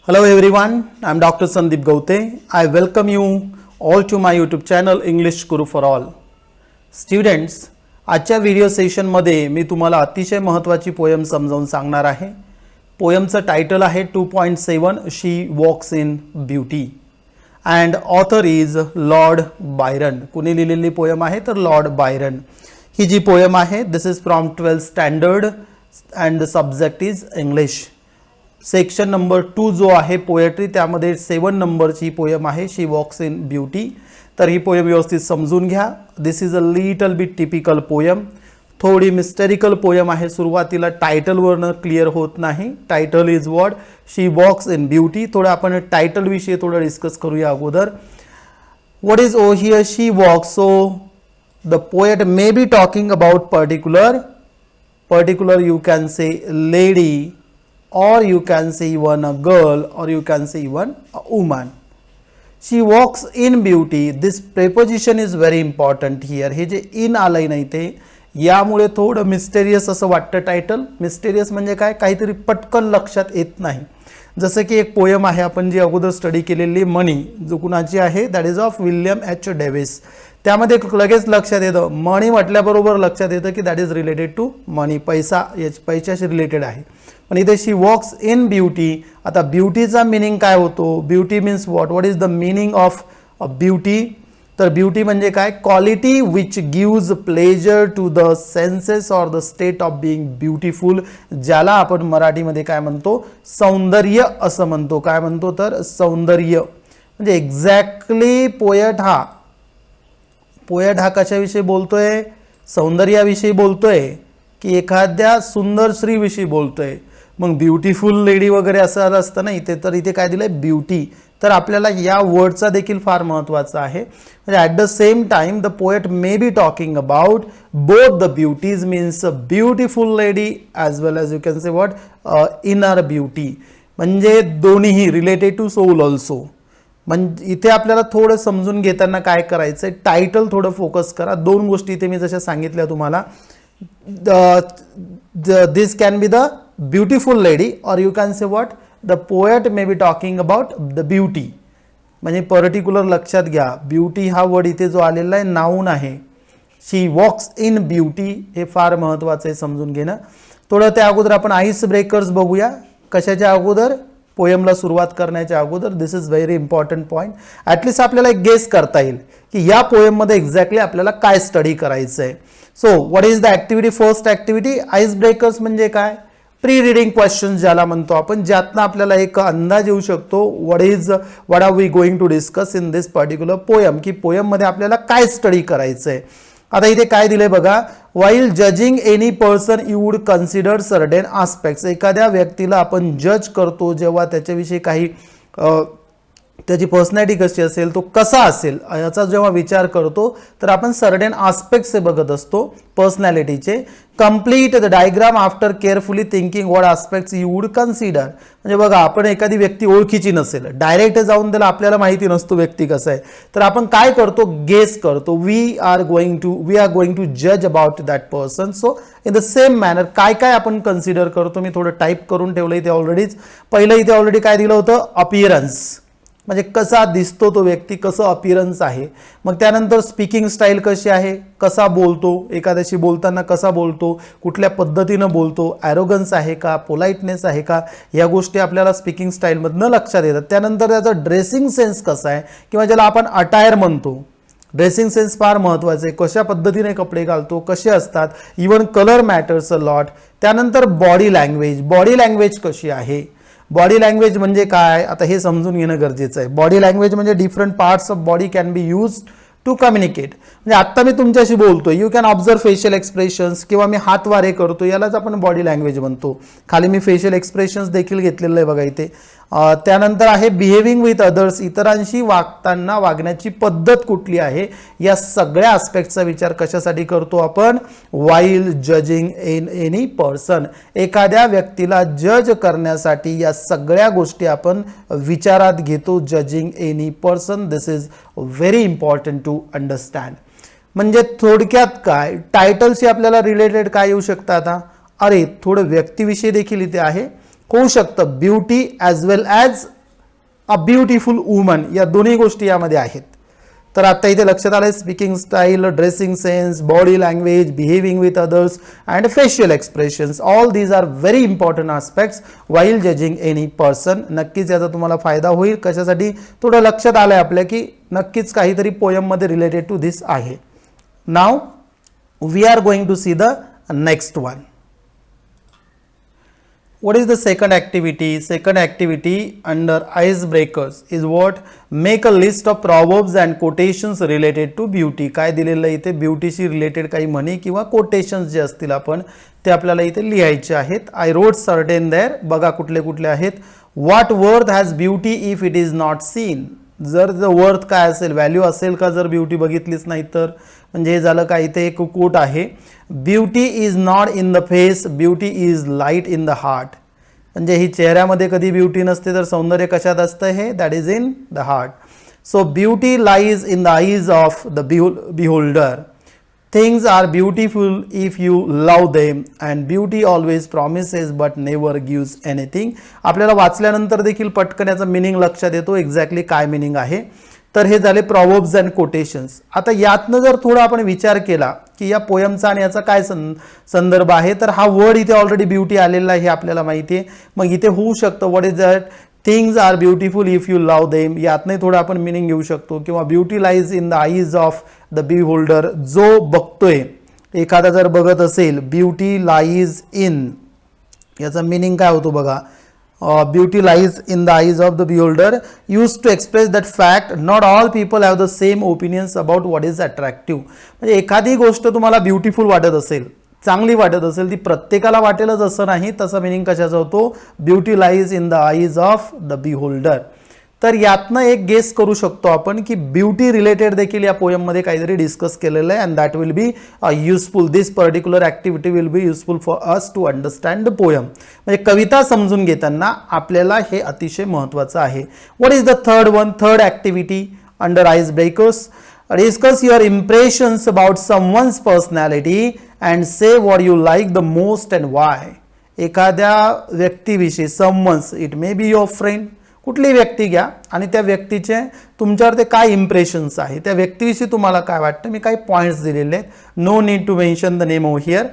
Hello everyone, I am Dr. Sandeep Gaute. I welcome you all to my YouTube channel English Guru for All. Students, आजच्या video सेशनमध्ये मी तुम्हाला अतिशय महत्त्वाची poem समजावून सांगणार आहे. पोएमचं टायटल आहे 2.7 she walks in beauty and author is Lord Byron. कुणी लिहिलेली पोएम आहे तर लॉर्ड बायरन. ही जी पोएम आहे this is from 12th standard and the subject is English. Section number 2 जो आहे पोएट्री त्यामध्ये 7 नंबरची पोएम आहे शी वॉक्स इन ब्युटी. तर ही पोएम व्यवस्थित समजून घ्या. This is a little bit typical poem. थोडी मिस्टेरिकल पोएम आहे. सुरुवातीला टायटलवरनं क्लिअर होत नाही. Title is what she walks in beauty. थोडं आपण टायटल विषयी थोडं डिस्कस करूया अगोदर. What is oh here she walks. So the poet may be talking about particular you can say lady, or you can say even a girl, or you can say even a woman. She walks in beauty. This preposition is very important here. हे जे in आलंय नाही ते यामुळे थोडं mysterious असं वाटतं title. Mysterious म्हणजे काय, काहीतरी पटकन लक्षात येत नाही. जसं की एक पोएम आहे आपण जी अगोदर स्टडी केलेली मनी, जो कुणाची आहे that is of William H Davis. त्यामध्ये लगेच लक्षात येतं, मनी म्हटल्याबरोबर लक्षात येतं की दॅट इज रिलेटेड टू मनी, पैसा, पैशाशी रिलेटेड आहे. पण इथे शी वॉक्स इन ब्युटी. आता ब्युटीचा मिनिंग काय होतो. Beauty means what is the meaning of beauty. तर ब्युटी म्हणजे काय, quality which gives pleasure to the senses or the state of being beautiful, ज्याला आपण मराठीमध्ये काय म्हणतो, सौंदर्य असं म्हणतो. काय म्हणतो तर सौंदर्य. म्हणजे एक्झॅक्टली पोएट हा कशाविषयी बोलतोय, सौंदर्याविषयी बोलतोय की एखाद्या सुंदर स्त्रीविषयी बोलतोय. मग ब्युटिफुल लेडी वगैरे असं असतं ना इथे, तर इथे काय दिलंय ब्युटी. तर आपल्याला या वर्डचा देखील फार महत्त्वाचा आहे. म्हणजे at the same time the poet may be talking about both the beauties means beautiful lady as well as you can say what inner beauty. म्हणजे दोन्हीही रिलेटेड टू सोल ऑल्सो. म्हणजे इथे आपल्याला थोडं समजून घेताना काय करायचं आहे, टायटल थोडं फोकस करा. दोन गोष्टी इथे मी जशा सांगितल्या तुम्हाला, this can be the beautiful lady or you can say what the poet may be talking about the beauty. म्हणजे पर्टिक्युलर लक्षात घ्या, ब्युटी हा वर्ड इथे जो आलेला आहे नाऊन आहे. शी वॉक्स इन ब्युटी हे फार महत्त्वाचं आहे समजून घेणं. थोडं त्या अगोदर आपण आईस ब्रेकर्स बघूया. कशाच्या अगोदर, पोएमला सुरुवात करण्याच्या अगोदर. This is very important point. At least आपल्याला एक गेस करता येईल की या पोएममध्ये एक्झॅक्टली आपल्याला काय स्टडी करायचं आहे. So what is the activity. First activity ice breakers म्हणजे काय, प्री रिडिंग क्वेश्चन्स ज्याला म्हणतो आपण, ज्यातनं आपल्याला एक अंदाज येऊ शकतो what are we going to discuss in this particular poem, की पोएममध्ये आपल्याला काय स्टडी करायचं आहे. आता इथे काय दिलंय बघा, while judging any person you would consider certain aspects. एखाद्या व्यक्तीला आपण जज करतो जेव्हा त्याच्याविषयी काही त्याची पर्सनॅलिटी कशी असेल, तो कसा असेल याचा जेव्हा विचार करतो तर आपण सर्टेन आस्पेक्ट्स हे बघत असतो पर्सनॅलिटीचे. Complete the diagram after carefully thinking what aspects you would consider. म्हणजे बघा, आपण एखादी व्यक्ती ओळखीची नसेल, डायरेक्ट जाऊन त्याला आपल्याला माहिती नसतो व्यक्ती कसं आहे, तर आपण काय करतो, गेस करतो. वी आर गोइंग टू जज about that person. So in the same manner काय काय आपण कन्सिडर करतो. मी थोडं टाईप करून ठेवलं इथे ऑलरेडीच. पहिलं इथे ऑलरेडी काय दिलं होतं, अपीअरन्स, म्हणजे कसा दिसतो तो व्यक्ती, कसं अपीअरन्स आहे. मग त्यानंतर स्पीकिंग स्टाईल कशी आहे, कसा बोलतो, एखाद्याशी बोलताना कसा बोलतो, कुठल्या पद्धतीनं बोलतो, ॲरोगन्स आहे का, पोलाइटनेस आहे का, या गोष्टी आपल्याला स्पीकिंग स्टाईलमधनं लक्षात येतात. त्यानंतर त्याचा ड्रेसिंग सेन्स कसा आहे, किंवा ज्याला आपण अटायर म्हणतो. ड्रेसिंग सेन्स फार महत्त्वाचं आहे, कशा पद्धतीने कपडे घालतो, कसे असतात, even colour matters a lot. त्यानंतर बॉडी लँग्वेज कशी आहे. बॉडी लँग्वेज म्हणजे काय, आता हे समजून घेणं गरजेचं आहे. बॉडी लँग्वेज म्हणजे different parts of body can be use to communicate. म्हणजे आत्ता मी तुमच्याशी बोलतो, you can observe facial expressions, किंवा मी हातवारे करतो, यालाच आपण बॉडी लँग्वेज म्हणतो. खाली मी फेशियल एक्सप्रेशन्स देखील घेतलेलं आहे बघा इथे. त्यानंतर आहे बिहेविंग विथ अदर्स, इतरांशी वागण्याची पद्धत कुठली आहे. या सगळ्या आस्पेक्टचा विचार कशासाठी करतो आपण, वाईल जजिंग एनी पर्सन. एखाद्या व्यक्तीला जज करण्यासाठी या सगळ्या गोष्टी आपण विचारात घेतो. Judging any person, this is very important to understand. म्हणजे थोडक्यात काय, टायटलशी आपल्याला रिलेटेड काय येऊ शकतं. आता अरे थोडं व्यक्तीविषयी देखील इथे आहे, होऊ शकतं beauty as well as a beautiful woman, या दोन्ही गोष्टी यामध्ये आहेत. तर आता इथे लक्षात आलं, speaking style, dressing sense, body language, behaving with others and facial expressions, all these are very important aspects while judging any person. नक्कीच याचा तुम्हाला फायदा होईल. कशासाठी? थोडं लक्षात आलं आहे आपल्या की नक्कीच काहीतरी पोयममध्ये रिलेटेड टू दिस आहे. Now we are going to see the next one. What is the second activity? Second activity under icebreakers is what? Make a list of proverbs and quotations related to beauty. काय दिलेलं आहे इथे? ब्युटीशी related काही म्हणी किंवा quotations जे असतील आपण ते आपल्याला इथे लिहायचे आहेत. I wrote certain there. बघा कुठले कुठले आहेत. What worth has beauty if it is not seen. जर वर्थ काय असेल, व्हॅल्यू असेल का जर ब्युटी बघितलीच नाही तर? म्हणजे हे झालं काय, इथे एक कोट आहे, beauty is not in the face, beauty is light in the heart. म्हणजे ही चेहऱ्यामध्ये कधी ब्युटी नसते तर सौंदर्य कशात असतं? हे that is in the heart. So beauty lies in the eyes of the beholder. Things are beautiful if you love them and beauty always promises but never gives anything. आपल्याला वाचल्यानंतर देखील पटकन याचा मिनिंग लक्षात येतो, एक्झॅक्टली काय meaning आहे. तर हे झाले प्रॉवर्ब्स अँड कोटेशन्स. आता यातनं जर थोडा आपण विचार केला की या पोयमचा आणि याचा काय संदर्भ आहे, तर हा वर्ड इथे ऑलरेडी ब्युटी आलेला आहे हे आपल्याला माहिती आहे. मग इथे होऊ शकतं what is that, things are beautiful if you love them, यातनंही थोडं आपण मिनिंग घेऊ शकतो. किंवा beauty lies in the eyes of the beholder, जो बघतोय, एखादा जर बघत असेल, ब्युटी लाईज इन, याचा मिनिंग काय होतो बघा. Beauty lies in the eyes of the beholder used to express that fact not all people have the same opinions about what is attractive. म्हणजे एखादी गोष्ट तुम्हाला ब्युटिफुल वाटत असेल, चांगली वाटत असेल, ती प्रत्येकाला वाटेलच असं नाही. तसा मिनिंग कशाचा होतो? Beauty lies in the eyes of the beholder. तर यातनं एक गेस करू शकतो आपण की ब्युटी रिलेटेड देखील या पोयममध्ये काहीतरी डिस्कस केलेलं आहे. And that will be useful. This particular activity will be useful for us to understand the poem. म्हणजे कविता समजून घेताना आपल्याला हे अतिशय महत्त्वाचं आहे. What is the third one? Third activity under ice breakers. Discuss your impressions about someone's personality and say what you like the most and why. एखाद्या व्यक्तीविषयी, someone's, it may be your friend, कुठली व्यक्ती घ्या आणि त्या व्यक्तीचे तुमच्यावर ते काय इम्प्रेशन्स आहे, त्या व्यक्तीविषयी तुम्हाला काय वाटतं. मी काही पॉईंट्स दिलेले आहेत. No need to mention the name over here.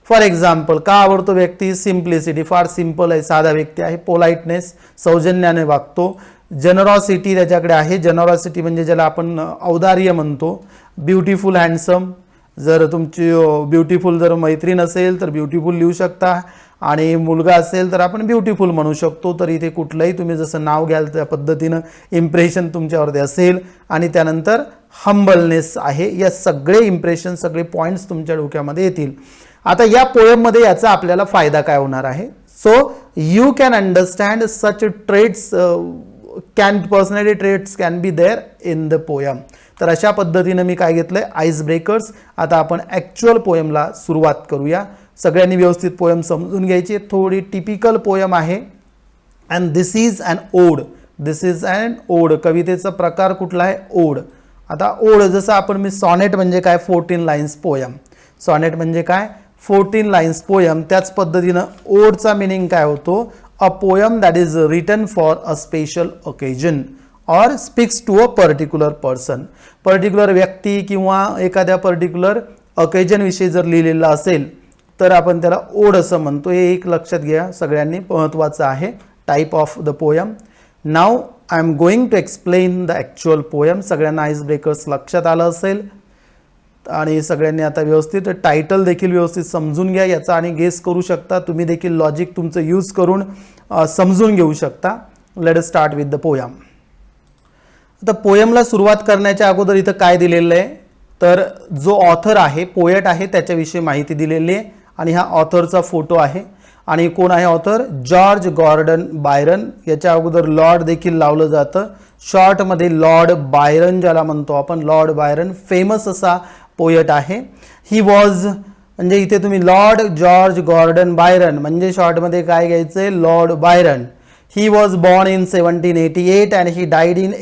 For example, का आवडतो व्यक्ती? सिम्प्लिसिटी, फार सिम्पल आहे, साधा व्यक्ती आहे. पोलाइटनेस, सौजन्याने वागतो. जनरॉसिटी त्याच्याकडे आहे. जनरॉसिटी म्हणजे ज्याला आपण औदार्य म्हणतो. ब्युटिफुल, हँडसम, जर तुमची ब्युटिफुल जर मैत्रीण असेल तर ब्युटिफुल लिहू शकता, आणि मुलगा असेल तर आपण ब्युटिफुल म्हणू शकतो. तर इथे कुठलंही तुम्ही जसं नाव घ्याल त्या पद्धतीनं इम्प्रेशन तुमच्यावरती असेल. आणि त्यानंतर हंबलनेस आहे. या सगळे इम्प्रेशन, सगळे पॉईंट्स तुमच्या डोक्यामध्ये येतील. आता या पोयममध्ये याचा आपल्याला फायदा काय होणार आहे? So you can understand such traits personality traits can be there in the poem. तर अशा पद्धतीनं मी काय घेतलंय, आईस ब्रेकर्स. आता आपण ॲक्च्युअल पोयमला सुरुवात करूया. सगळ्यांनी व्यवस्थित पोयम समजून घ्यायची. थोडी टिपिकल पोयम आहे. अँड दिस इज अन ओड. दिस इज अन ओड. कवितेचा प्रकार कुठला आहे? ओड. आता ओड जसं आपण, मी सॉनेट म्हणजे काय? 14 लाईन्स पोयम. सॉनेट म्हणजे काय? 14 लाईन्स पोयम. त्याच पद्धतीनं ओडचा मिनिंग काय होतो? A poem that is written for a special occasion or speaks to a particular person. Particular व्यक्ती किंवा एखाद्या पर्टिक्युलर ओकेजन विषयी जर लिहिलेलं असेल तर आपण त्याला ओड असं म्हणतो. हे एक लक्षात घ्या, सगळ्यांनी महत्त्वाचं आहे. Type of the poem. नाव I am going to explain the actual poem. सगळ्यांना आईस ब्रेकर्स लक्षात आलं असेल आणि सगळ्यांनी आता व्यवस्थित टायटल देखील व्यवस्थित समजून घ्या याचा आणि गेस करू शकता. तुम्ही देखील लॉजिक तुमचं यूज करून समजून घेऊ शकता. Let us start with the poem. आता पोयमला सुरुवात करण्याच्या अगोदर इथं काय दिलेलं आहे, तर जो ऑथर आहे, पोएट आहे, त्याच्याविषयी माहिती दिलेली आहे. आणि हा ऑथरचा फोटो आहे. आणि कोण आहे ऑथर? George Gordon Byron. याच्या अगोदर लॉर्ड देखील लावलं जातं. शॉर्टमध्ये लॉर्ड बायरन ज्याला म्हणतो आपण, लॉर्ड बायरन फेमस असा पोएट आहे. ही वॉज, म्हणजे इथे तुम्ही लॉर्ड जॉर्ज गॉर्डन बायरन म्हणजे शॉर्टमध्ये काय घ्यायचंय? Lord Byron. He was born in 1788 and he died in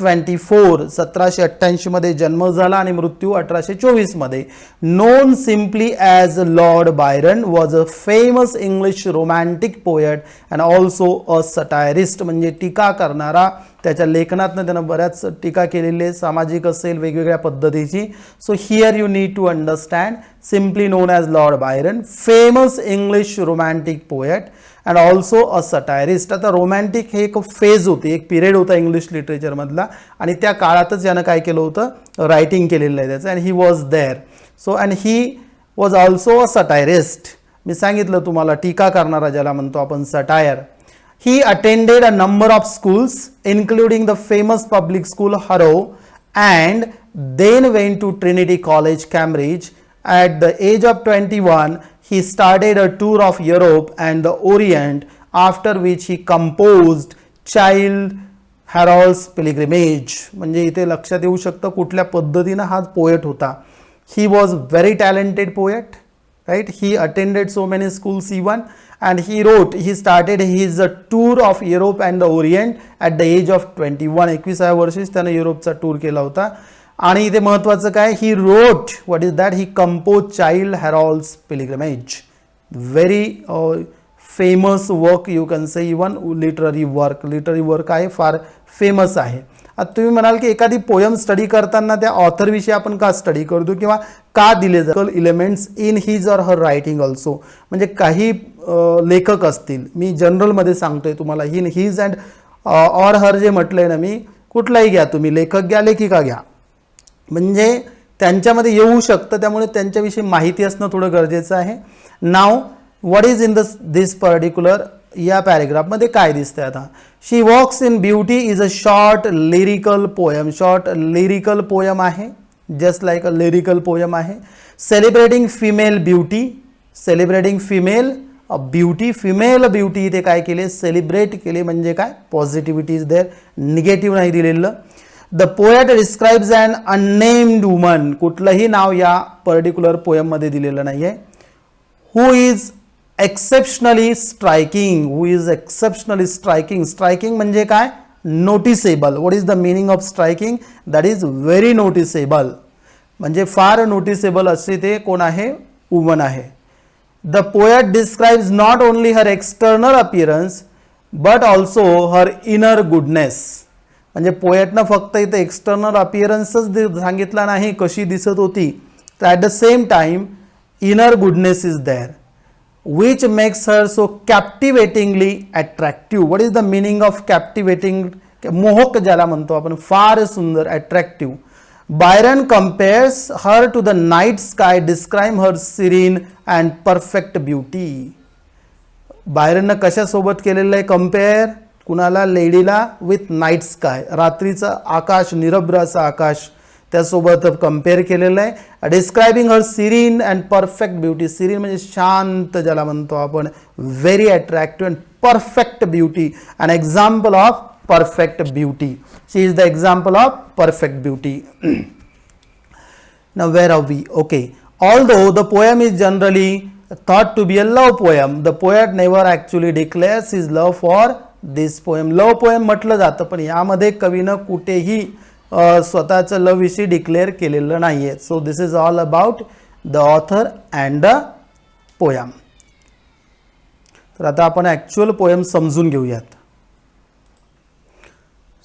1724 1788 मध्ये जन्म झाला आणि मृत्यू 1824 मध्ये. Non simply as Lord Byron was a famous English romantic poet and also a satirist, म्हणजे टीका करणारा. त्याच्या लेखनातनं त्यानं बऱ्याच टीका केलेली आहे, सामाजिक असेल वेगवेगळ्या पद्धतीची. So here you need to understand simply known as Lord Byron, famous English romantic poet and also a satirist. आता रोमॅन्टिक हे एक फेज होती, एक पिरियड होता इंग्लिश लिटरेचरमधला आणि त्या काळातच यानं काय केलं होतं, रायटिंग केलेलं आहे त्याचं. And he was there. So and he was also a satirist. मी सांगितलं तुम्हाला टीका करणारा ज्याला म्हणतो आपण satire. He attended a number of schools, including the famous public school Harrow, and then went to Trinity College, Cambridge. At the age of 21, he started a tour of Europe and the Orient, after which he composed Childe Harold's Pilgrimage. म्हणजे इथे लक्षात येऊ शकतं कुठल्या पद्धतीनं हा poet होता. He was very talented poet, right? He attended so many schools even. And he wrote, he started his tour of Europe and the Orient at the age of 21. 21व्या वर्षीच त्यानं युरोपचा टूर केला होता. आणि इथे महत्त्वाचं काय, he wrote, what is that, he compose Childe Harold's Pilgrimage. Very famous work, you can say even literary work आहे, फार फेमस आहे. आता तुम्ही म्हणाल की एखादी पोयम स्टडी करताना त्या ऑथरविषयी आपण का स्टडी करतो किंवा का दिले जातात elements in his or her writing also. म्हणजे काही लेखक असतील, मी जनरलमध्ये सांगतोय तुम्हाला, हिज अँड ऑर हर जे म्हटलंय ना मी, कुठलाही घ्या तुम्ही, लेखक घ्या लेखिका घ्या, म्हणजे त्यांच्यामध्ये येऊ शकतं, त्यामुळे त्यांच्याविषयी माहिती असणं थोडं गरजेचं आहे. Now what is in this particular, या पॅरेग्राफमध्ये काय दिसतंय आता. She walks in Beauty is a short lyrical poem. Short lyrical poem आहे, just like a lyrical poem आहे. Celebrating female beauty, celebrating female beauty, female beauty इथे काय केले, सेलिब्रेट केले, म्हणजे काय, पॉझिटिव्हिटी इज देअर, निगेटिव्ह नाही दिलेलं. The poet describes an unnamed woman, कुठलंही नाव या पर्टिक्युलर पोयममध्ये दिलेलं नाही आहे. Who is exceptionally striking, who is exceptionally striking. Striking म्हणजे काय, noticeable. What is the meaning of striking, that is very noticeable, म्हणजे फार नोटिसेबल असे ते कोण आहे, वुमन आहे. The poet describes not only her external appearance but also her inner goodness. म्हणजे पोएटनं फक्त इथे एक्सटर्नल अपियरन्सच सांगितला नाही कशी दिसत होती, तर at the same time inner goodness is there, which makes her so captivatingly attractive. What is the meaning of captivating? मोहक ज्याला म्हणतो आपण, फार सुंदर, attractive. Byron compares her to the night sky, describe her serene and perfect beauty. बायरननं कशासोबत केलेलं आहे compare, कुणाला, लेडीला, विथ नाईट स्काय, रात्रीचं आकाश, निरभ्र असं आकाश, त्यासोबत कम्पेअर केलेलं आहे. Describing her serene and perfect beauty. Serene म्हणजे शांत ज्याला म्हणतो आपण, very attractive and perfect beauty, an example of perfect beauty. She is the example of perfect beauty. Now where are we, okay. Although the poem is generally thought to be a love poem, the poet never actually declares his love for this poem. Love poem म्हटलं जातं, पण यामध्ये कवीनं कुठेही स्वतःचं लव विषयी declare केलेलं नाही आहे. So this is all about the author and the poem. तर आता आपण ॲक्च्युअल पोयम समजून घेऊयात.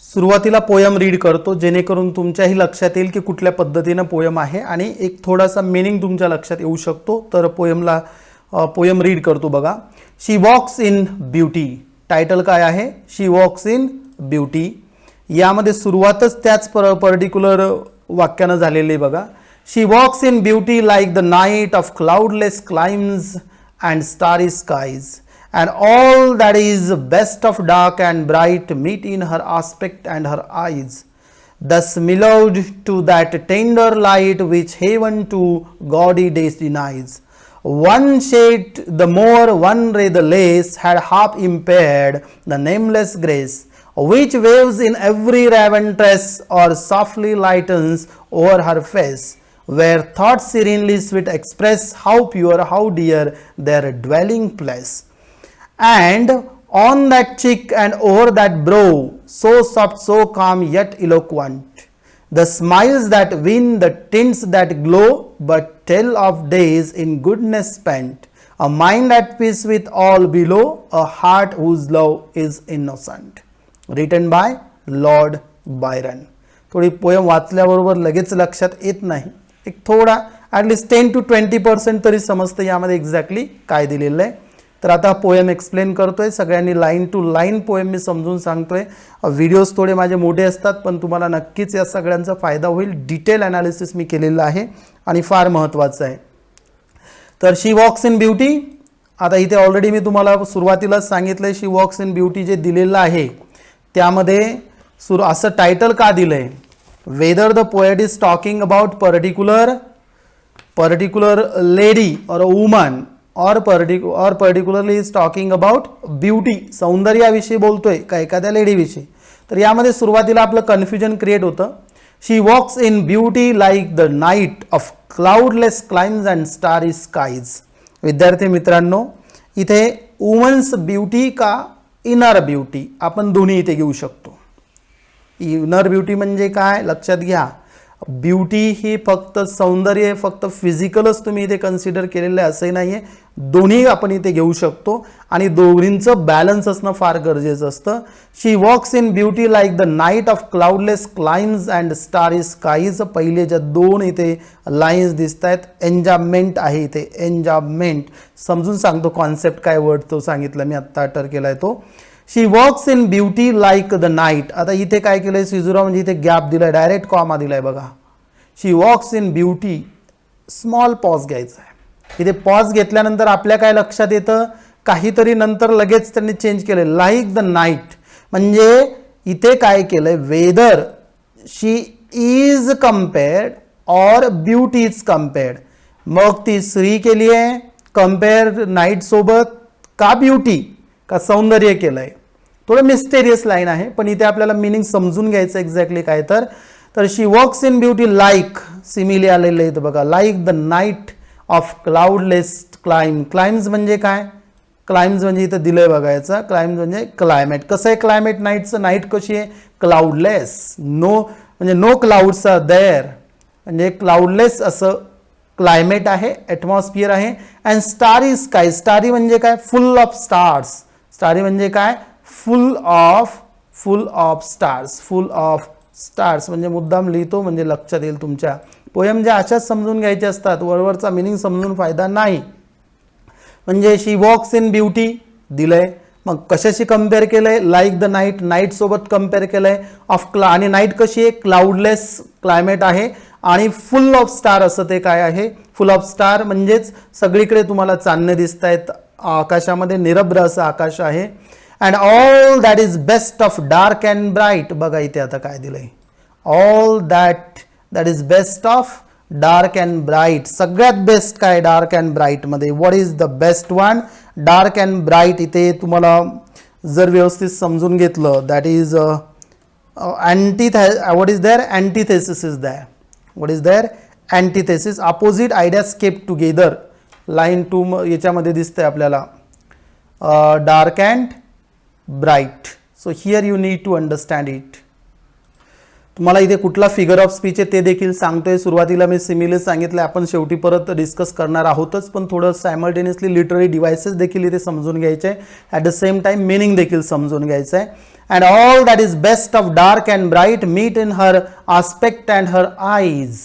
सुरुवातीला पोयम रीड करतो, जेणेकरून तुमच्याही लक्षात येईल की कुठल्या पद्धतीनं पोयम आहे आणि एक थोडासा मिनिंग तुमच्या लक्षात येऊ शकतो. तर पोयम रीड करतो बघा. She walks in beauty. Title काय आहे, शी वॉक्स इन ब्युटी. यामध्ये सुरुवातच त्याच पर्टिक्युलर वाक्यानं झालेली बघा. She walks in beauty like the night of cloudless climes and starry skies, and all that is best of dark and bright meet in her aspect and her eyes, thus mellowed to that tender light which heaven to gaudy days denies. One shade the more, one ray the less, had half impaired the nameless grace, which waves in every raven tress or softly lightens over her face, where thoughts serenely sweet express how pure, how dear their dwelling place. And on that cheek and over that brow, so soft so calm yet eloquent, the smiles that win the tints that glow, but tell of days in goodness spent, a mind at peace with all below, a heart whose love is innocent. Written by Lord Byron. थोडी poem वाचल्याबरोबर लगेच लक्षात येत नाही, एक थोडा at least 10 to 20% तरी समजतं यामध्ये एक्झॅक्टली काय दिलेलं आहे. तर आता पोयम एक्सप्लेन करतोय, सगळ्यांनी लाईन टू लाईन पोयम मी समजून सांगतोय. व्हिडिओज थोडे माझे मोठे असतात पण तुम्हाला नक्कीच या सगळ्यांचा फायदा होईल. डिटेल ॲनालिसिस मी केलेलं आहे आणि फार महत्त्वाचं आहे. तर शी वॉक्स इन ब्युटी, आता इथे ऑलरेडी मी तुम्हाला सुरुवातीलाच सांगितलं आहे शी वॉक्स इन ब्युटी जे दिलेलं आहे त्यामध्ये असं टायटल का दिलं आहे, whether the poet is talking about particular lady or a woman or particularly is talking about beauty, सौंदर्याविषयी बोलतोय का एखाद्या लेडीविषयी. तर यामध्ये सुरुवातीला आपलं कन्फ्युजन क्रिएट होतं. She walks in beauty like the night of cloudless climes and starry skies. विद्यार्थी मित्रांनो, इथे वुमन्स ब्युटी का इनर ब्युटी आपण दोन्ही इथे घेऊ शकतो. इनर ब्युटी म्हणजे काय लक्षात घ्या, ब्युटी ही फक्त सौंदर्य फक्त फिजिकलच तुम्ही इथे कन्सिडर केलेलं आहे असंही नाही आहे, दोन्ही आपण इथे घेऊ शकतो आणि दोन्हींचं बॅलन्स असणं फार गरजेचं असतं. She walks in beauty like the night of cloudless climes and starry skies. पहिले ज्या दोन इथे लाईन्स दिसत आहेत, एन्जॉयमेंट आहे इथे, एन्जॉयमेंट समजून सांगतो कॉन्सेप्ट काय वर्ड तो सांगितला मी आत्ता अटर केला आहे तो. She walks in beauty like the night. आता इथे काय केलंय सिजुरा म्हणजे इथे गॅप दिलाय, डायरेक्ट कॉमा दिलाय बघा. She walks in beauty, small pause घ्यायचा आहे. इथे पॉज घेतल्यानंतर आपल्या काय लक्षात येतं, काहीतरी नंतर लगेच त्यांनी चेंज केलं लाईक द नाईट, म्हणजे इथे काय केलंय वेदर शी इज कम्पेअर्ड और ब्युटी इज कम्पेअर्ड. मग ती स्त्री केली आहे कम्पेअर नाईट सोबत का ब्युटी का सौंदर्य केलंय. थोडं मिस्टेरियस लाईन आहे पण इथे आपल्याला मिनिंग समजून घ्यायचं एक्झॅक्टली काय. तर she walks in beauty like, simile आलेलं आहे बघा, like the night of cloudless climes म्हणजे काय, क्लाइम्स म्हणजे इथं दिलंय बघायचं, क्लाइम्स म्हणजे क्लायमेट. कसं आहे क्लायमेट नाईटचं, नाईट कशी आहे क्लाउडलेस, नो म्हणजे नो क्लाउड्स आर देअर, म्हणजे क्लाउडलेस असं क्लायमेट आहे, ॲटमॉस्फिअर आहे. अँड स्टारी स्काय, स्टारी म्हणजे काय फुल ऑफ स्टार्स, स्टारी म्हणजे काय फुल ऑफ स्टार्स म्हणजे मुद्दाम लिहितो म्हणजे लक्षात येईल तुमच्या. पोयम ज्या अशाच समजून घ्यायचे असतात, वरवरचा मिनिंग समजून फायदा नाही. म्हणजे शी वॉक्स इन ब्युटी दिलंय, मग कशाशी कम्पेअर केलंय लाईक द नाईट, नाईट सोबत कम्पेअर केलंय ऑफ आणि नाईट कशी आहे क्लाउडलेस क्लायमेट आहे आणि फुल ऑफ स्टार असं ते काय आहे फुल ऑफ स्टार म्हणजेच सगळीकडे तुम्हाला चांदणे दिसत आहेत, आकाशामध्ये निरभ्र असं आकाश आहे. And all that is best of dark and bright, बघा इथे आता काय दिलंय, all that is best of dark and bright. सगळ्यात बेस्ट काय डार्क अँड ब्राईट मध्ये, what is the best one dark and bright. इथे तुम्हाला जर व्यवस्थित समजून घेतलं that is what is there antithesis is there, what is there antithesis, opposite ideas kept together. Line 2 याच्यामध्ये दिसतंय आपल्याला dark and bright. So here you need to understand it. तुम्हाला इथे कुठला फिगर ऑफ स्पीच आहे ते देखील सांगतोय. सुरुवातीला मी सिमिली सांगितलं, आपण शेवटी परत डिस्कस करणार आहोतच, पण थोडं सायमल्टेनियसली लिटररी डिव्हाइसेस देखील इथे समजून घ्यायचे आहे, at the same time meaning देखील समजून घ्यायचं आहे. And all that is best of dark and bright meet in her aspect and her eyes.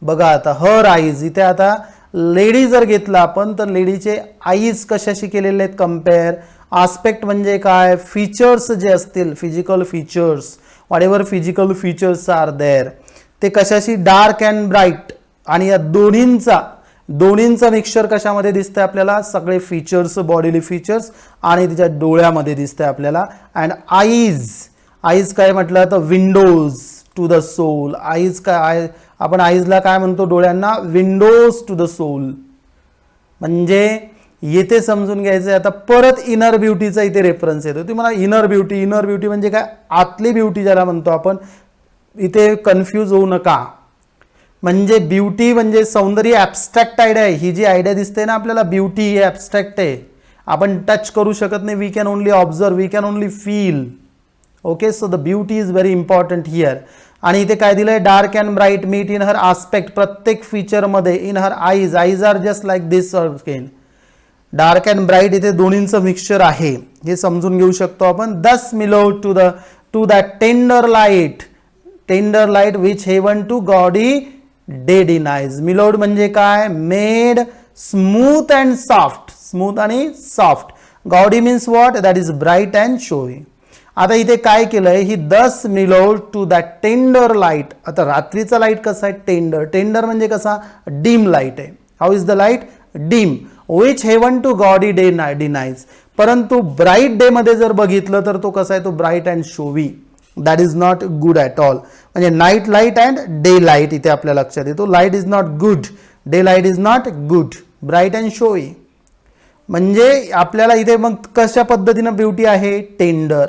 बघा आता हर आईज, इथे आता लेडी जर घेतला आपण तर लेडीचे आईज कशाशी केलेले आहेत कम्पेअर. आस्पेक्ट म्हणजे काय फीचर्स जे असतील, physical features, whatever physical features are there, ते कशाशी डार्क अँड ब्राईट. आणि या दोन्हींचं मिक्सचर कशामध्ये दिसतंय आपल्याला, सगळे फीचर्स बॉडीली फीचर्स आणि तिच्या डोळ्यामध्ये दिसतंय आपल्याला. अँड आईज काय म्हटलं तर windows to the soul. Eyes काय आपण आईजला काय म्हणतो डोळ्यांना, विंडोज टू द सोल. म्हणजे येथे समजून घ्यायचं आता परत इनर ब्युटीचा इथे रेफरन्स येतो. तुम्हाला इनर ब्युटी म्हणजे काय आतली ब्युटी ज्याला म्हणतो आपण, इथे कन्फ्यूज होऊ नका. म्हणजे ब्युटी म्हणजे सौंदर्य ॲब्स्ट्रॅक्ट आयडिया आहे. ही जी आयडिया दिसते ना आपल्याला ब्युटी ही ॲब्स्ट्रॅक्ट आहे आपण टच करू शकत नाही, we can only observe, we can only feel. Okay, so the beauty is very important here. आणि इथे काय दिलंय, dark and bright meet in her aspect, प्रत्येक फीचरमध्ये. In her eyes, eyes are just like this skin. Dark and bright इथे दोन्हींचं mixture आहे हे समजून घेऊ शकतो आपण. Thus mellowed to that tender light which heaven to gaudy day denies. Mellowed म्हणजे काय, made smooth and soft, smooth आणि soft. Gaudy means what, that is bright and showy. आता इथे काय केलंय, he thus mellowed to that tender light. आता रात्रीचा light कसा आहे, टेंडर म्हणजे कसा, डीम लाईट आहे. How is the light, dim. Which heaven to gaudy day denies. परंतु ब्राईट डे मध्ये जर बघितलं तर तो कसा आहे, तो bright and showy. That is not good at all. म्हणजे night light and day light इथे आपल्या लक्षात येतो. Light is not good, day light is not good, bright and showy. म्हणजे आपल्याला इथे मग कशा पद्धतीनं ब्युटी आहे, टेंडर.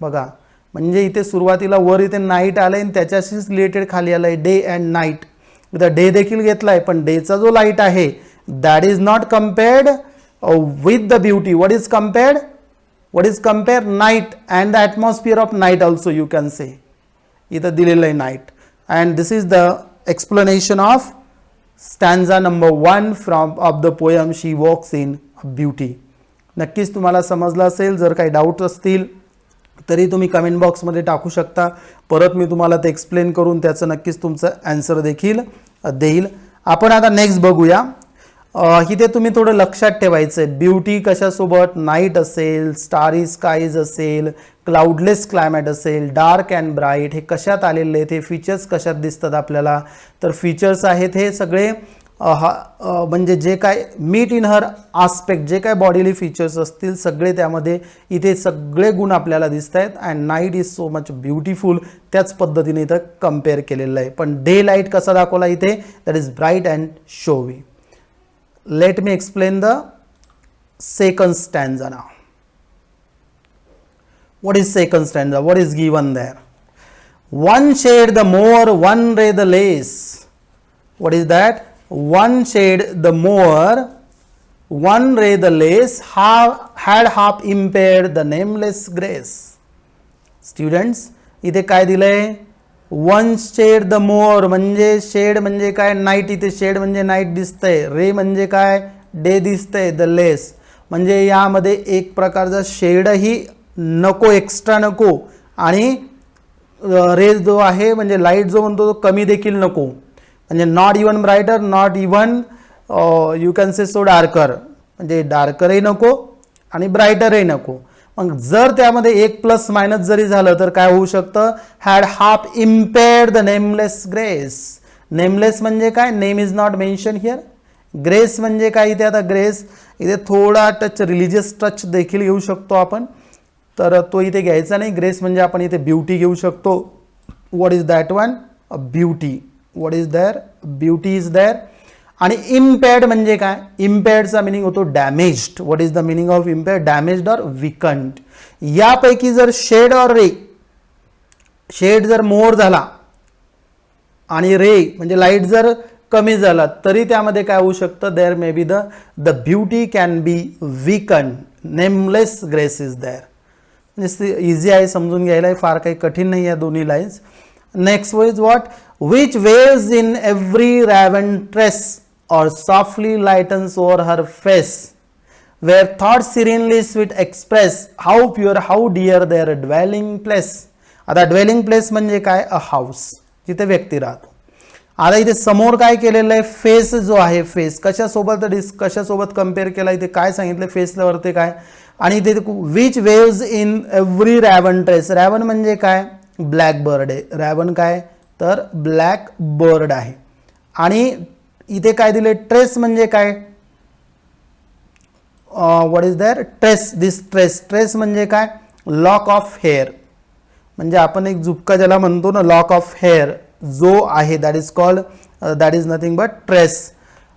बघा, म्हणजे इथे सुरुवातीला वर इथे नाईट आलंय आणि त्याच्याशीच रिलेटेड खाली आलंय डे अँड नाईट. इथं डे देखील घेतलाय, पण डेचा जो लाईट आहे that is not compared with the beauty. What is compared, night and the atmosphere of night also you can say. इथं दिलेलं आहे night. And this is the explanation of stanza number 1 of the poem She Walks in Beauty. नक्कीच तुम्हाला समजलं असेल. जर काही doubt असतील तरी तुम्ही कमेंट बॉक्समध्ये टाकू शकता. परत मी तुम्हाला ते एक्सप्लेन करून त्याचं नक्कीच तुमचं आन्सर देखील देईल. आपण आता नेक्स्ट बघूया. इथे तुम्ही थोडं लक्षात ठेवायचं आहे, ब्युटी कशासोबत, नाईट असेल, स्टारी स्काईज असेल, क्लाउडलेस क्लायमेट असेल, डार्क अँड ब्राईट, हे कशात आलेले आहेत, हे फीचर्स कशात दिसतात आपल्याला. तर फीचर्स आहेत हे सगळे म्हणजे जे काय मीट इन हर आस्पेक्ट, जे काय बॉडीली फीचर्स असतील सगळे त्यामध्ये इथे सगळे गुण आपल्याला दिसत आहेत. And night is so much beautiful, त्याच पद्धतीने इथं कम्पेअर केलेलं आहे. पण डे लाईट कसा दाखवला इथे, that is bright and showy. Let me explain the second stanza now. What is second stanza? What is given there? One shade the more, one ray the less. What is that? One shade the more, one ray the less, had half impaired the nameless grace. Students, इथे काय दिलंय, one shade the more. म्हणजे shade म्हणजे काय, night. इथे shade म्हणजे night दिसतंय, रे म्हणजे काय, डे दिसतंय, द लेस म्हणजे यामध्ये एक प्रकारचा शेडही नको, एक्स्ट्रा नको. आणि रे जो आहे म्हणजे लाईट जो म्हणतो तो कमी देखील नको. म्हणजे not even brighter, not even you can say so darker. म्हणजे डार्करही नको आणि ब्राईटरही नको. मग जर त्यामध्ये एक प्लस मायनस जरी झालं तर काय होऊ शकतं, had half इम्पेअर्ड the nameless grace. Nameless म्हणजे काय, name is not mention here. Grace म्हणजे काय, इथे आता ग्रेस इथे थोडा टच, रिलिजियस टच देखील घेऊ शकतो आपण, तर तो इथे घ्यायचा नाही. ग्रेस म्हणजे आपण इथे ब्युटी घेऊ शकतो. What is that one, a beauty. What is there, beauty is there. आणि इम्पेअर्ड म्हणजे काय, इम्पेअर्डचा मिनिंग होतो damaged. What is the meaning of impaired, damaged or weakened. यापैकी जर शेड और रे, शेड जर मोर झाला आणि रे म्हणजे लाईट जर कमी झाला तरी त्यामध्ये काय होऊ शकतं, there may be the beauty can be weakened. Nameless grace is there. म्हणजे इझी आहे समजून घ्यायला, फार काही कठीण नाही आहे दोन्ही lines. Next is what, which waves in every raven tress or softly lightens over her face, where thoughts serenely sweet express, how pure, how dear their dwelling place. आता dwelling place म्हणजे काय, अ हाऊस, जिथे व्यक्ती राहतो. आता इथे समोर काय केलेलं आहे, फेस जो आहे, फेस कशासोबत कम्पेअर केला, इथे काय सांगितलं फेसवरती काय. आणि इथे which waves in every raven tress. Raven म्हणजे काय, ब्लॅक बर्ड आहे. रॅवन काय, तर ब्लॅक बर्ड आहे. आणि इथे काय दिले, ट्रेस म्हणजे काय, what is there, tress. This tress, tress म्हणजे काय, लॉक ऑफ हेअर. म्हणजे आपण एक झुपका ज्याला म्हणतो ना, लॉक ऑफ हेअर जो आहे, that is called, that is nothing but tress.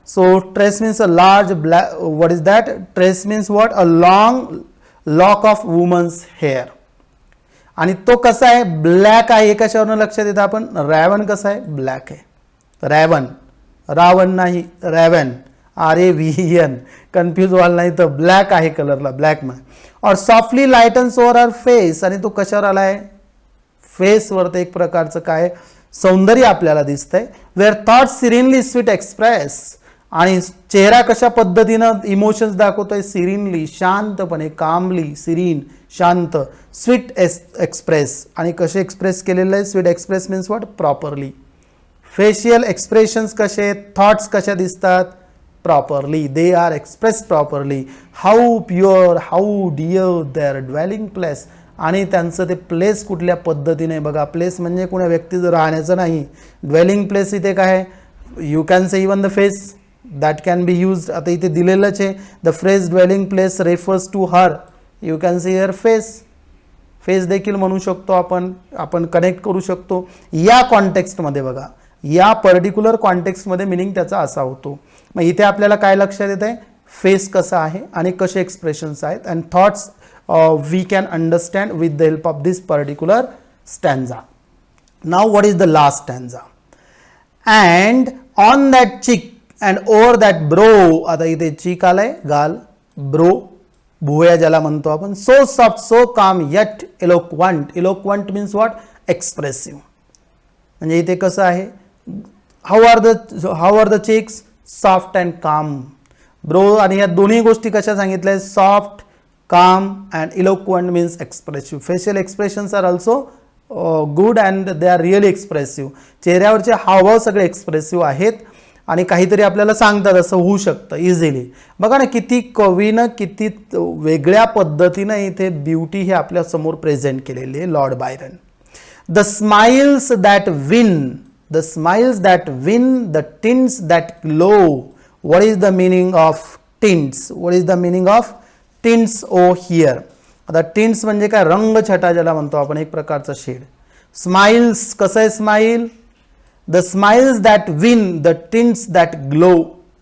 So tress means a large black, what is that, tress means what, a long lock of woman's hair. आणि तो कसा आहे, ब्लॅक आहे. कशावरून लक्षात येतं आपण, रॅवन कसा आहे, ब्लॅक आहे. रॅवन, रावण नाही, रॅवन. RAVEN, कन्फ्यूज व्हाल नाही तर ब्लॅक आहे कलरला, ब्लॅक मध्ये. और सॉफ्टली लाइटन्स ओव्हर हर फेस, आणि तो कशावर आलाय, फेसवर. एक प्रकारचं काय सौंदर्य आपल्याला दिसतंय. वेअर थॉट्स सिरिनली स्वीट एक्सप्रेस, आणि चेहरा कशा पद्धतीनं इमोशन्स दाखवतोय, सिरिनली शांतपणे, कामली, सिरीन शांत, स्वीट एक्सप्रेस, आणि कसे एक्सप्रेस केलेलं आहे, sweet express means what, properly. Facial expressions कसे आहेत, थॉट्स कशा दिसतात, properly, they are express properly. How pure, how dear their dwelling place, आणि त्यांचं ते प्लेस कुठल्या पद्धतीने, बघा प्लेस म्हणजे कोणा व्यक्तीचं राहण्याचं नाही, ड्वेलिंग प्लेस इथे काय, you can say even the face that can be used. आता इथे दिलेलंच आहे, the phrase dwelling place refers to her, you can see here face, face देखील म्हणू शकतो आपण कनेक्ट करू शकतो या कॉन्टेक्स्टमध्ये. बघा या पर्टिक्युलर कॉन्टेक्स्टमध्ये मिनिंग त्याचा असा होतो. मग इथे आपल्याला काय लक्षात येत आहे, फेस कसा आहे आणि कसे एक्सप्रेशन्स आहेत, and thoughts we can understand with the help of this particular stanza. Now what is the last stanza, and on that cheek and over that brow, आता इथे चिक आलाय, गाल, ब्रो भुवया ज्याला म्हणतो आपण, so soft so calm yet eloquent, eloquent means what, expressive. म्हणजे इथे कसं आहे, how are the cheeks, soft and calm, brow, आणि या दोन्ही गोष्टी कशा सांगितल्या, soft, calm and eloquent means expressive. Facial expressions are also good and they are really expressive. चेहऱ्यावरचे हावभाव सगळे एक्सप्रेसिव्ह आहेत आणि काहीतरी आपल्याला सांगतात असं होऊ शकतं इझिली. बघा ना किती कवीनं किती वेगळ्या पद्धतीनं इथे ब्युटी हे आपल्या समोर प्रेझेंट केलेली आहे, Lord Byron. The smiles that win, the smiles that win, the tints that glow. What is the meaning of tints, what is the meaning of tints oh here. आता टिंट्स म्हणजे काय, रंगछटा ज्याला म्हणतो आपण, एक प्रकारचा शेड. स्माइल्स कसं आहे, smile, the smiles that win, the tints that glow.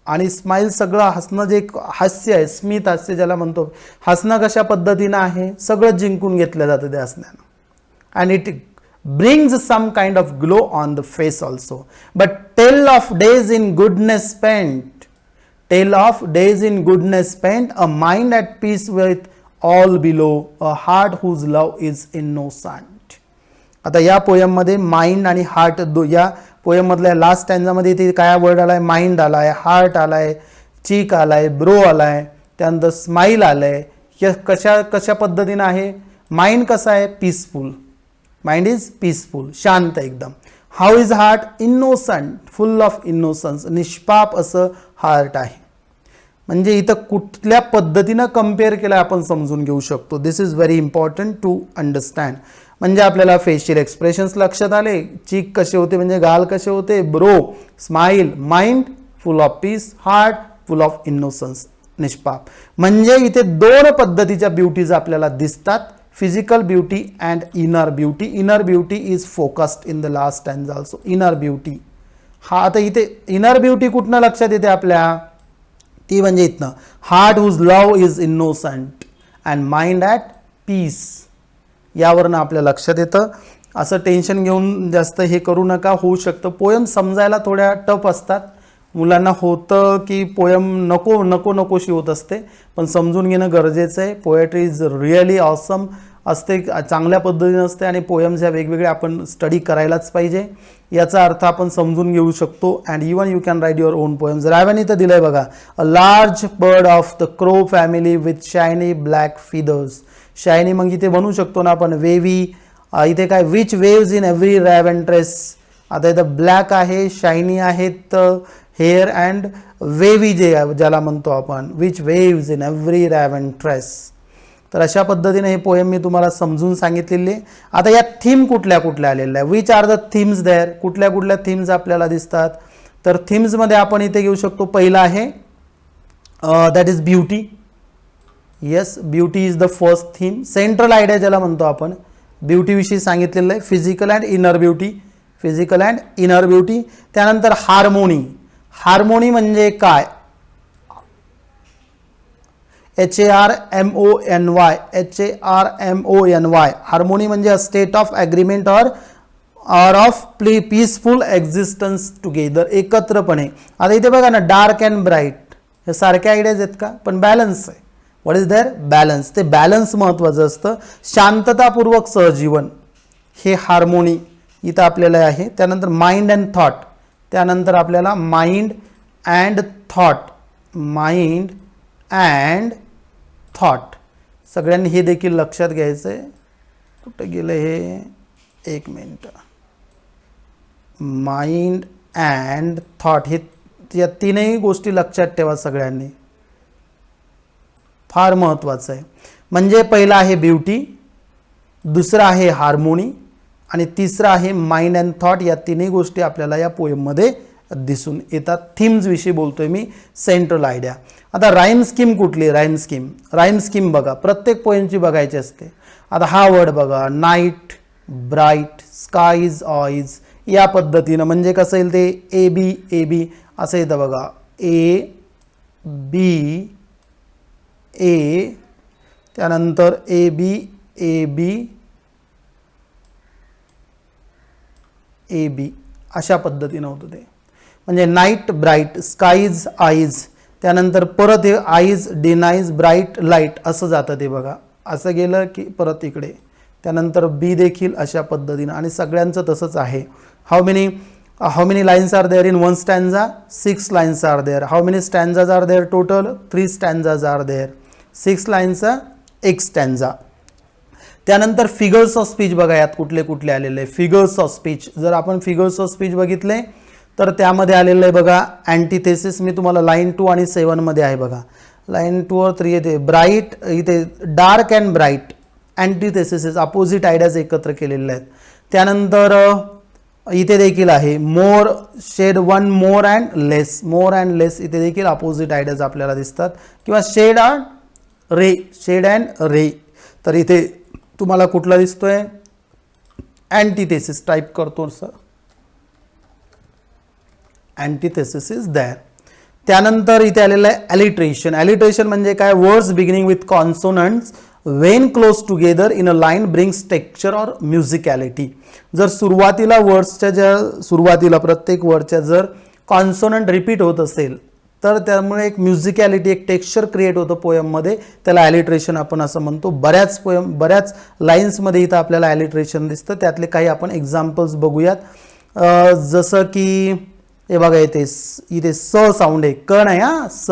आणि स्माइल सगळं हसणं, जे एक हास्य आहे, स्मित हास्य ज्याला म्हणतो, हसणं कशा पद्धतीनं आहे, सगळं जिंकून घेतलं जातं त्या हसण्यानं. And it brings some kind of glow on the face also. But tell of days in goodness spent, tell of days in goodness spent, a mind at peace with all below, a heart whose love is innocent. आता या poem मध्ये mind आणि heart, या poem मधल्या last स्टॅन्झामध्ये इथे काय word आलाय, mind आलाय, हार्ट आलाय, चीक आलाय, ब्रो आलाय, त्यानंतर स्माइल आलाय. कशा पद्धतीनं आहे, माइंड कसा आहे, पीसफुल, माइंड इज पीसफुल, शांत एकदम. How is heart, innocent, full of innocence, निष्पाप असं हार्ट आहे. म्हणजे इथं कुठल्या पद्धतीनं कम्पेअर केलं आपण समजून घेऊ शकतो. This is very important to understand. म्हणजे आपल्याला फेशियल एक्सप्रेशन्स लक्षात आले, चीक कसे होते म्हणजे गाल कसे होते, brow, smile, mind full of peace, heart full of innocence, निष्पाप. म्हणजे इथे दोन पद्धतीच्या ब्युटीज आपल्याला दिसतात, physical beauty and inner beauty. Inner beauty is focused in the last stanza also, inner beauty. हा आता इथे इनर ब्युटी कुठनं लक्षात येते आपल्या, ती म्हणजे इथनं, heart whose love is innocent and mind at peace, यावरनं आपल्या लक्षात येतं. असं टेन्शन घेऊन जास्त हे करू नका, होऊ शकतं. पोयम समजायला थोड्या टफ असतात, मुलांना होतं की पोयम नकोशी होत असते, पण समजून घेणं गरजेचं आहे. पोएट्री इज रिअली ऑसम असते, चांगल्या पद्धतीने असते, आणि पोयम्स ह्या वेगवेगळ्या आपण स्टडी करायलाच पाहिजे. याचा अर्थ आपण समजून घेऊ शकतो. And even you can write your own poems. रायवानी तर दिलंय बघा, a large bird of the crow family with shiny black feathers. Shiny मग इथे बनवू शकतो ना आपण, वेवी, इथे काय, which waves in every raven tress. आता इथं ब्लॅक आहे, शायनी आहेत हेअर, अँड वेवी ज्याला म्हणतो आपण, which waves in every raven tress. तर अशा पद्धतीने हे पोएम मी तुम्हाला समजून सांगितलेले. आता या थीम कुठल्या कुठल्या आलेल्या आहे, which are the themes there, कुठल्या कुठल्या थीम्स आपल्याला दिसतात. तर थीम्समध्ये आपण इथे घेऊ शकतो, पहिला आहे that is beauty. Yes, beauty is the first theme. Central idea ज्याला म्हणतो आपण, ब्युटीविषयी सांगितलेलं आहे, physical and inner beauty, physical and inner beauty. त्यानंतर हार्मोनी. हार्मोनी म्हणजे काय, HARMONY, HARMONY. हार्मोनी म्हणजे a state of agreement or of peaceful existence together, एकत्रपणे. आता इथे बघा ना, डार्क अँड ब्राईट, हे सारख्या आयडियाज आहेत का, पण बॅलन्स आहे. What is there, balance. ते बॅलन्स महत्त्वाचं असतं. शांततापूर्वक सहजीवन, हे हार्मोनी इथं आपल्याला आहे. त्यानंतर माइंड अँड थॉट, त्यानंतर आपल्याला mind and thought, mind and thought सगळ्यांनी हे देखील लक्षात घ्यायचं आहे. कुठं गेलं हे, एक मिनिट. माइंड अँड थॉट, हे या तीनही गोष्टी लक्षात ठेवा सगळ्यांनी, फार महत्त्वाचं आहे. म्हणजे पहिला आहे ब्युटी, दुसरा आहे हार्मोनी आणि तिसरा आहे माइंड अँड थॉट. या तिन्ही गोष्टी आपल्याला या पोएममध्ये दिसून येतात. थीम्स विषयी बोलतोय मी, सेंट्रल आयडिया. आता राईम स्कीम कुठली, राईम स्कीम, राईम स्कीम बघा प्रत्येक पोएमची बघायची असते. आता हा वर्ड बघा, नाईट, ब्राईट, स्काईज, ऑईज, या पद्धतीनं. म्हणजे कसं येईल ते, ए बी ए बी असं येतं बघा, ए बी ए, त्यानंतर A B A B A B, अशा पद्धतीनं होतं ते. म्हणजे नाईट, ब्राईट, स्काईज, आईज, त्यानंतर परत हे आईज, डिनाईज, ब्राईट, लाईट असं जातं ते बघा. असं गेलं की परत इकडे, त्यानंतर बी देखील अशा पद्धतीनं. आणि सगळ्यांचं तसंच आहे. How many lines are there in one stanza, 6 lines are there. How many stanzas are there total, 3 stanzas are there. 6 लाईन्सचा 1 स्टँजा. त्यानंतर फिगर्स ऑफ स्पीच बघा, यात कुठले कुठले आलेले आहे. फिगर्स ऑफ स्पीच, जर आपण फिगर्स ऑफ स्पीच बघितले तर त्यामध्ये आलेलं आहे बघा अँटीथेसिस. मी तुम्हाला लाईन 2 आणि 7 मध्ये आहे बघा. लाईन 2 और 3 येते ब्राईट, इथे dark and bright, antithesis, opposite ideas एकत्र केलेले आहेत. त्यानंतर इथे देखील आहे more, shade one, more and less, more and less, इथे देखील अपोजिट आयडियाज आपल्याला दिसतात. किंवा shade and ray, shade and ray. तर इथे तुम्हाला कुठला दिसतोय, अँटीथेसिस. टाईप करतो सर, अँटीथेसिस इज देअर. त्यानंतर इथे आलेलं आहे ॲलिट्रेशन. ॲलिट्रेशन म्हणजे काय, words beginning with consonants when close together in a line brings texture और म्युझिकॅलिटी. जर सुरुवातीला वर्ड्सच्या, ज्या सुरुवातीला प्रत्येक वर्डच्या जर कॉन्सोनंट रिपीट होत असेल तर त्यामुळे एक म्युझिकॅलिटी, एक टेक्स्चर क्रिएट होतं पोएममध्ये, त्याला ॲलिट्रेशन आपण असं म्हणतो. बऱ्याच लाईन्समध्ये इथं आपल्याला ॲलिट्रेशन दिसतं. त्यातले काही आपण एक्झाम्पल्स बघूयात. जसं की हे बघा, इथे स साऊंड आहे, क नाही हा, स.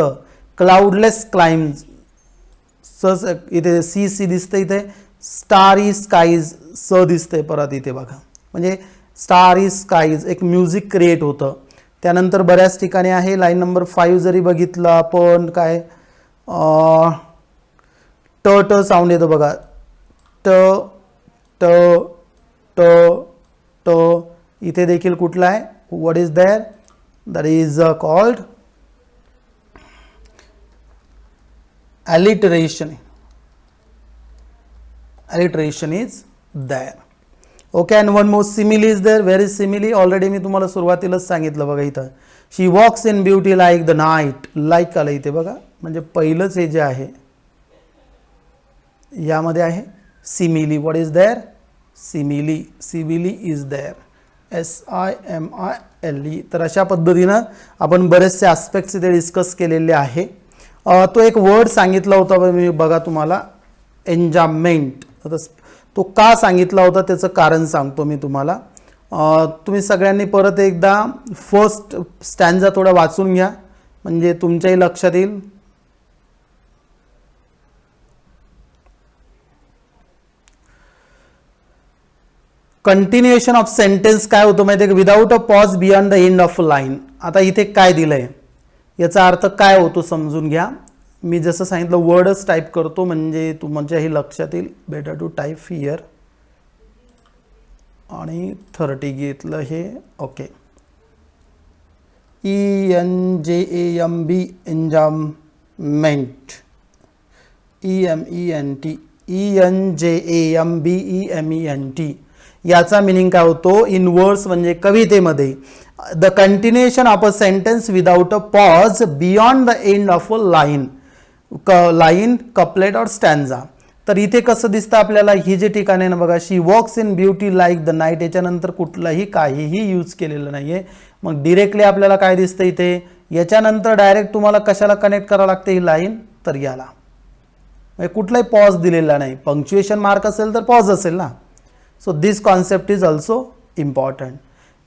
क्लाउडलेस क्लाइम्स, स. इथे सी सी दिसतं, इथे स्टारी स्काईज, स दिसतंय परत इथे बघा. म्हणजे स्टारी स्काईज, एक म्युझिक क्रिएट होतं. त्यानंतर बऱ्याच ठिकाणी आहे. लाईन नंबर 5 जरी बघितलं आपण, काय ट ट साऊंड येतो बघा, ट ट ट ट. इथे देखील कुठला आहे, what is there, that is called alliteration. Alliteration is there. Okay, and one more simile is there. Where is simile? Already मी तुम्हाला सुरुवातीलाच सांगितलं बघा इथं. She walks in beauty like the night. Like आलं इथे बघा. म्हणजे पहिलंच हे जे आहे यामध्ये आहे simile. What is there? Simile. Simile is there. SIMILE. तर अशा पद्धतीनं आपण बरेचसे ॲस्पेक्ट्स इथे डिस्कस केलेले आहे. तो एक वर्ड सांगितला होता मी बघा तुम्हाला, एन्जायमेंट. तो का सांगितला होता त्याचं कारण सांगतो मी तुम्हाला. तुम्ही सगळ्यांनी परत एकदा फर्स्ट स्टँजा थोडा वाचून घ्या, म्हणजे तुमच्याही लक्षात येईल. कंटिन्युएशन ऑफ सेंटेन्स काय होतं माहिती आहे का, without a pause beyond the end of a line. आता इथे काय दिलंय, याचा अर्थ काय होतो समजून घ्या. मी जसं सांगितलं वर्डच टाईप करतो म्हणजे तुमच्याही लक्षात येईल. Better to type here. आणि 30 घेतलं हे. Okay, ENJAMB, enjambment. EMENT, ENJAMBEMENT. याचा मिनिंग काय होतो, इन वर्ड्स म्हणजे कवितेमध्ये, the continuation of a sentence without a pause beyond the end of a line, line, couplet और स्टँजा. तर इथे कसं दिसतं आपल्याला, ही जे ठिकाण आहे ना बघा, she walks in beauty like the night, याच्यानंतर कुठलाही काहीही यूज केलेलं नाहीये. मग डिरेक्टली आपल्याला काय दिसतं इथे, याच्यानंतर डायरेक्ट तुम्हाला कशाला कनेक्ट करावं लागते ही लाईन, तर याला, म्हणजे कुठलाही पॉज दिलेला नाही, पंक्च्युएशन मार्क असेल तर पॉज असेल ना. So this concept is also important.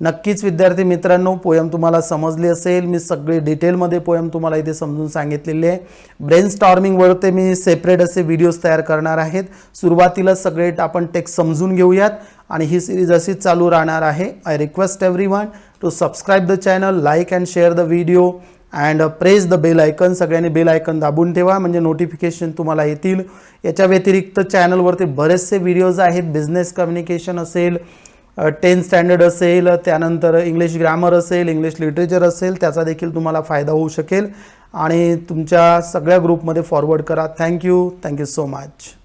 नक्कीच विद्यार्थी मित्रांनो, पोयम तुम्हाला समजली असेल. मी सगळे डिटेलमध्ये पोयम तुम्हाला इथे समजून सांगितलेले आहे. ब्रेन स्टॉर्मिंगवर ते मी सेपरेट असे व्हिडिओज तयार करणार आहेत. सुरुवातीला सगळे आपण टेक्स्ट समजून घेऊयात आणि ही सिरीज अशीच चालू राहणार आहे. I request everyone to subscribe the channel, like and share the video and press the bell icon. सगळ्यांनी बेल आयकन दाबून ठेवा म्हणजे नोटिफिकेशन तुम्हाला येतील. याच्या व्यतिरिक्त चॅनलवरती बरेचसे व्हिडिओज आहेत. बिझनेस कम्युनिकेशन असेल, 10th स्टँडर्ड असेल, त्यानंतर इंग्लिश ग्रामर असेल, इंग्लिश लिटरेचर असेल, त्याचा देखील तुम्हाला फायदा होऊ शकेल आणि तुमच्या सगळ्या ग्रुपमध्ये फॉरवर्ड करा. Thank you so much.